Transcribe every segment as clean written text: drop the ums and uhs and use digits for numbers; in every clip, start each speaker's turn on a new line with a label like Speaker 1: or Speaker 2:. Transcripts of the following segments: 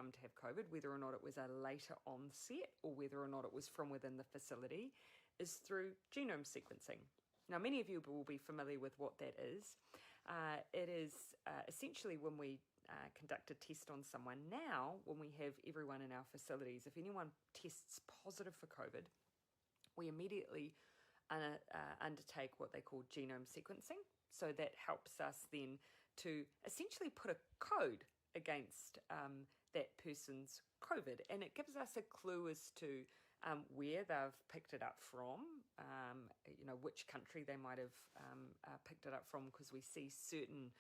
Speaker 1: come to have COVID, whether or not it was a later onset or whether or not it was from within the facility, is through genome sequencing. Now, many of you will be familiar with what that is. It is essentially when we conduct a test on someone now, when we have everyone in our facilities, if anyone tests positive for COVID, we immediately undertake what they call genome sequencing. So that helps us then to essentially put a code against that person's COVID, and it gives us a clue as to where they've picked it up from, which country they might have picked it up from, because we see certain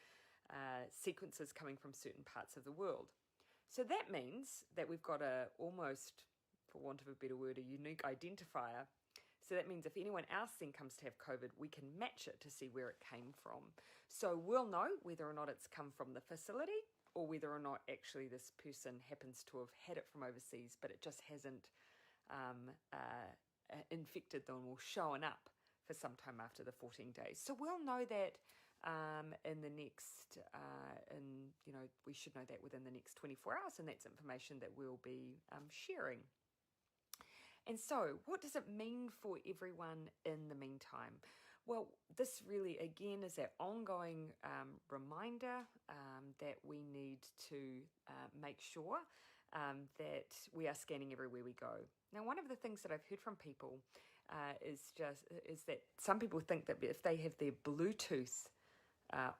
Speaker 1: sequences coming from certain parts of the world. So that means that we've got almost, for want of a better word, a unique identifier. So that means if anyone else then comes to have COVID, we can match it to see where it came from. So we'll know whether or not it's come from the facility or whether or not actually this person happens to have had it from overseas, but it just hasn't infected them or shown up for some time after the 14 days. So we'll know that in the next, we should know that within the next 24 hours, and that's information that we'll be sharing. And so, what does it mean for everyone in the meantime? Well, this really, again, is that ongoing reminder that we need to make sure that we are scanning everywhere we go. Now, one of the things that I've heard from people is that some people think that if they have their Bluetooth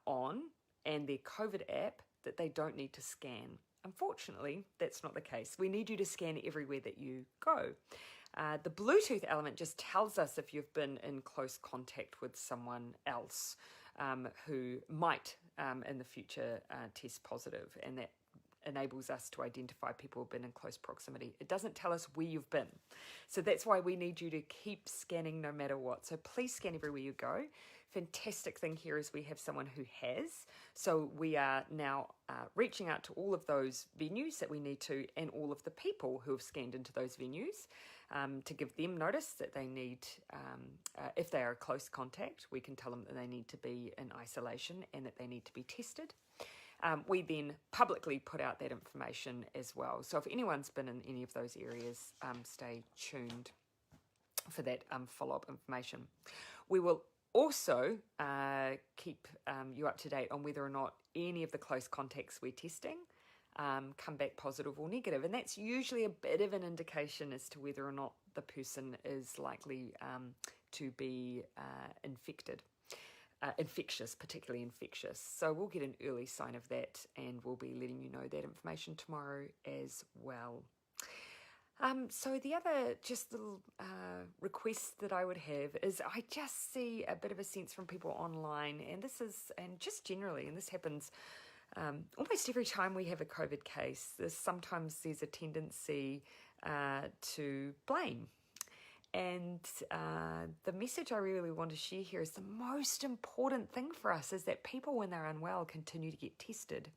Speaker 1: on and their COVID app, that they don't need to scan. Unfortunately, that's not the case. We need you to scan everywhere that you go. The Bluetooth element just tells us if you've been in close contact with someone else who might in the future test positive, and that enables us to identify people who've been in close proximity. It doesn't tell us where you've been. So that's why we need you to keep scanning no matter what. So please scan everywhere you go. Fantastic thing here is we have someone who has. So we are now reaching out to all of those venues that we need to, and all of the people who have scanned into those venues to give them notice that they need, if they are a close contact, we can tell them that they need to be in isolation and that they need to be tested. We then publicly put out that information as well. So if anyone's been in any of those areas, stay tuned for that follow-up information. We will also keep you up to date on whether or not any of the close contacts we're testing come back positive or negative. And that's usually a bit of an indication as to whether or not the person is likely to be infectious, particularly infectious. So we'll get an early sign of that, and we'll be letting you know that information tomorrow as well. So the other just little request that I would have is I just see a bit of a sense from people online, and just generally, and this happens almost every time we have a COVID case, sometimes there's a tendency to blame. And the message I really want to share here is the most important thing for us is that people, when they're unwell, continue to get tested.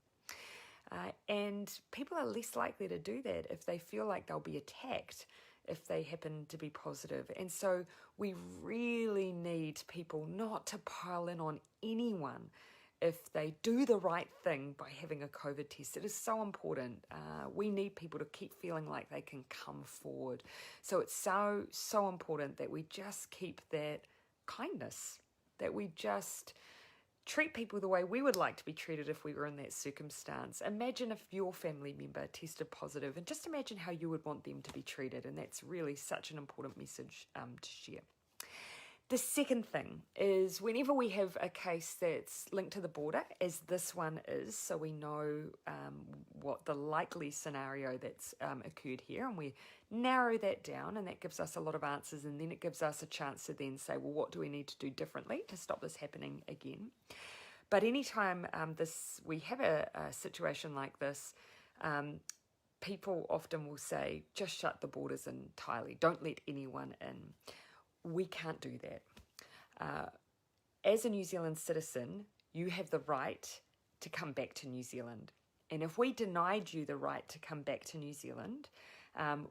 Speaker 1: And people are less likely to do that if they feel like they'll be attacked if they happen to be positive. And so we really need people not to pile in on anyone if they do the right thing by having a COVID test. It is so important. We need people to keep feeling like they can come forward. So it's so important that we just keep that kindness, that we just treat people the way we would like to be treated if we were in that circumstance. Imagine if your family member tested positive, and just imagine how you would want them to be treated. And that's really such an important message to share. The second thing is whenever we have a case that's linked to the border, as this one is, so we know what the likely scenario that's occurred here, and we narrow that down, and that gives us a lot of answers, and then it gives us a chance to then say, well, what do we need to do differently to stop this happening again? But anytime we have a situation like this, people often will say, just shut the borders entirely, don't let anyone in. We can't do that. As a New Zealand citizen, you have the right to come back to New Zealand. And if we denied you the right to come back to New Zealand,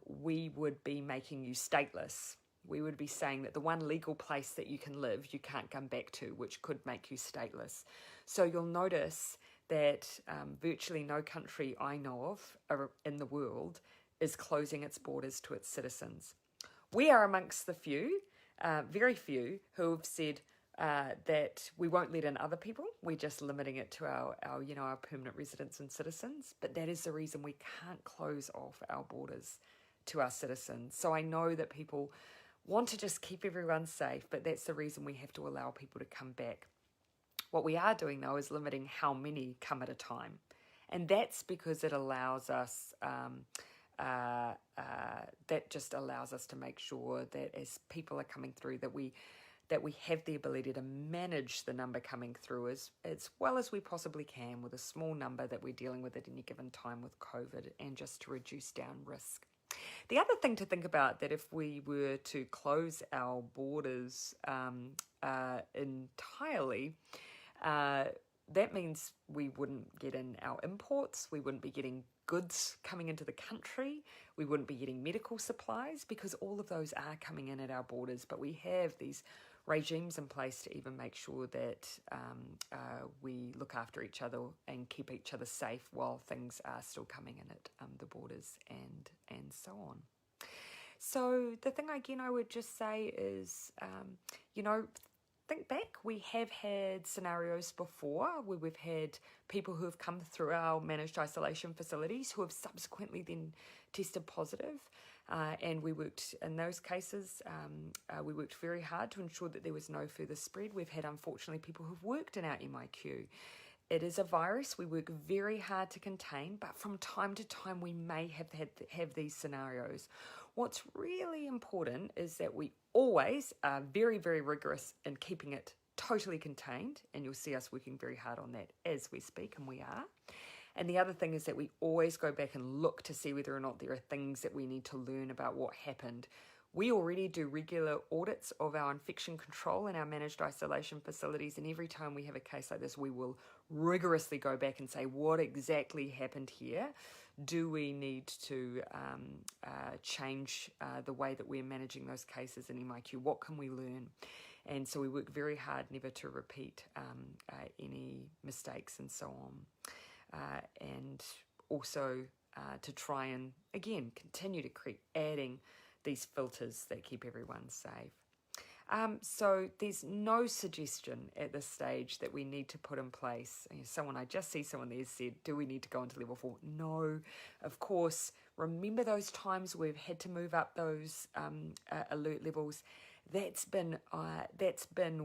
Speaker 1: we would be making you stateless. We would be saying that the one legal place that you can live, you can't come back to, which could make you stateless. So you'll notice that virtually no country I know of in the world is closing its borders to its citizens. We are amongst the few, very few, who have said that we won't let in other people. We're just limiting it to our permanent residents and citizens. But that is the reason we can't close off our borders to our citizens. So I know that people want to just keep everyone safe, but that's the reason we have to allow people to come back. What we are doing, though, is limiting how many come at a time. And that's because it allows us, that just allows us to make sure that as people are coming through, that we have the ability to manage the number coming through as well as we possibly can with a small number that we're dealing with at any given time with COVID, and just to reduce down risk. The other thing to think about, that if we were to close our borders entirely, that means we wouldn't get in our imports, we wouldn't be getting goods coming into the country, we wouldn't be getting medical supplies, because all of those are coming in at our borders. But we have these regimes in place to even make sure that we look after each other and keep each other safe while things are still coming in at the borders and so on. So the thing again I would just say is, think back. We have had scenarios before where we've had people who have come through our managed isolation facilities who have subsequently then tested positive. And we worked, in those cases, we worked very hard to ensure that there was no further spread. We've had, unfortunately, people who've worked in our MIQ. It is a virus we work very hard to contain, but from time to time we may have these scenarios. What's really important is that we always are very, very rigorous in keeping it totally contained, and you'll see us working very hard on that as we speak, and we are. And the other thing is that we always go back and look to see whether or not there are things that we need to learn about what happened. We already do regular audits of our infection control in our managed isolation facilities, and every time we have a case like this, we will rigorously go back and say, what exactly happened here? Do we need to change the way that we're managing those cases in MIQ? What can we learn? And so we work very hard never to repeat any mistakes and so on. And also to try and, again, continue to keep adding these filters that keep everyone safe. So there's no suggestion at this stage that we need to put in place. I just see someone there said, do we need to go into level 4? No, of course. Remember those times we've had to move up those alert levels. That's been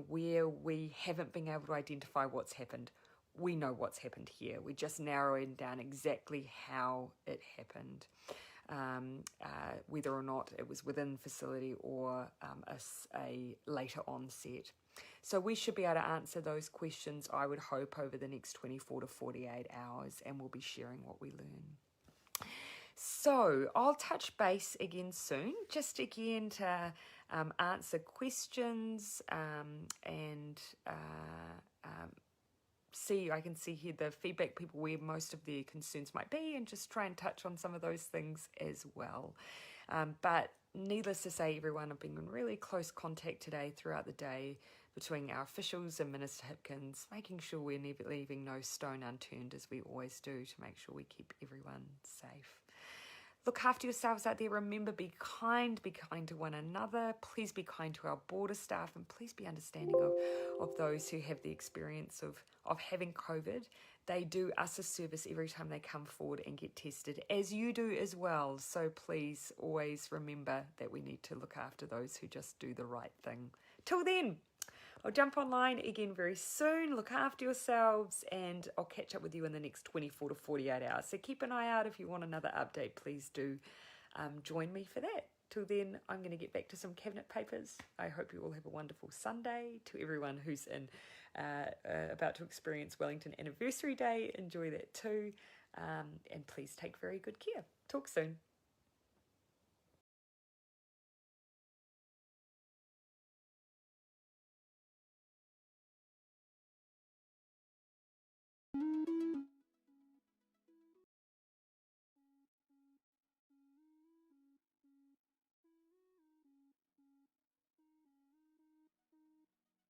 Speaker 1: where we haven't been able to identify what's happened. We know what's happened here. We're just narrowing down exactly how it happened. Whether or not it was within facility or a later onset. So we should be able to answer those questions, I would hope, over the next 24 to 48 hours, and we'll be sharing what we learn. So I'll touch base again soon, just again to answer questions and I can see here the feedback people where most of their concerns might be, and just try and touch on some of those things as well. But needless to say, everyone have been in really close contact today throughout the day between our officials and Minister Hipkins, making sure we're never leaving no stone unturned, as we always do, to make sure we keep everyone safe. Look after yourselves out there. Remember, be kind to one another. Please be kind to our border staff, and please be understanding of those who have the experience of having COVID. They do us a service every time they come forward and get tested, as you do as well. So please always remember that we need to look after those who just do the right thing. Till then, I'll jump online again very soon. Look after yourselves, and I'll catch up with you in the next 24 to 48 hours. So keep an eye out if you want another update. Please do join me for that. Till then, I'm going to get back to some cabinet papers. I hope you all have a wonderful Sunday. To everyone who's about to experience Wellington Anniversary Day, enjoy that too. And please take very good care. Talk soon.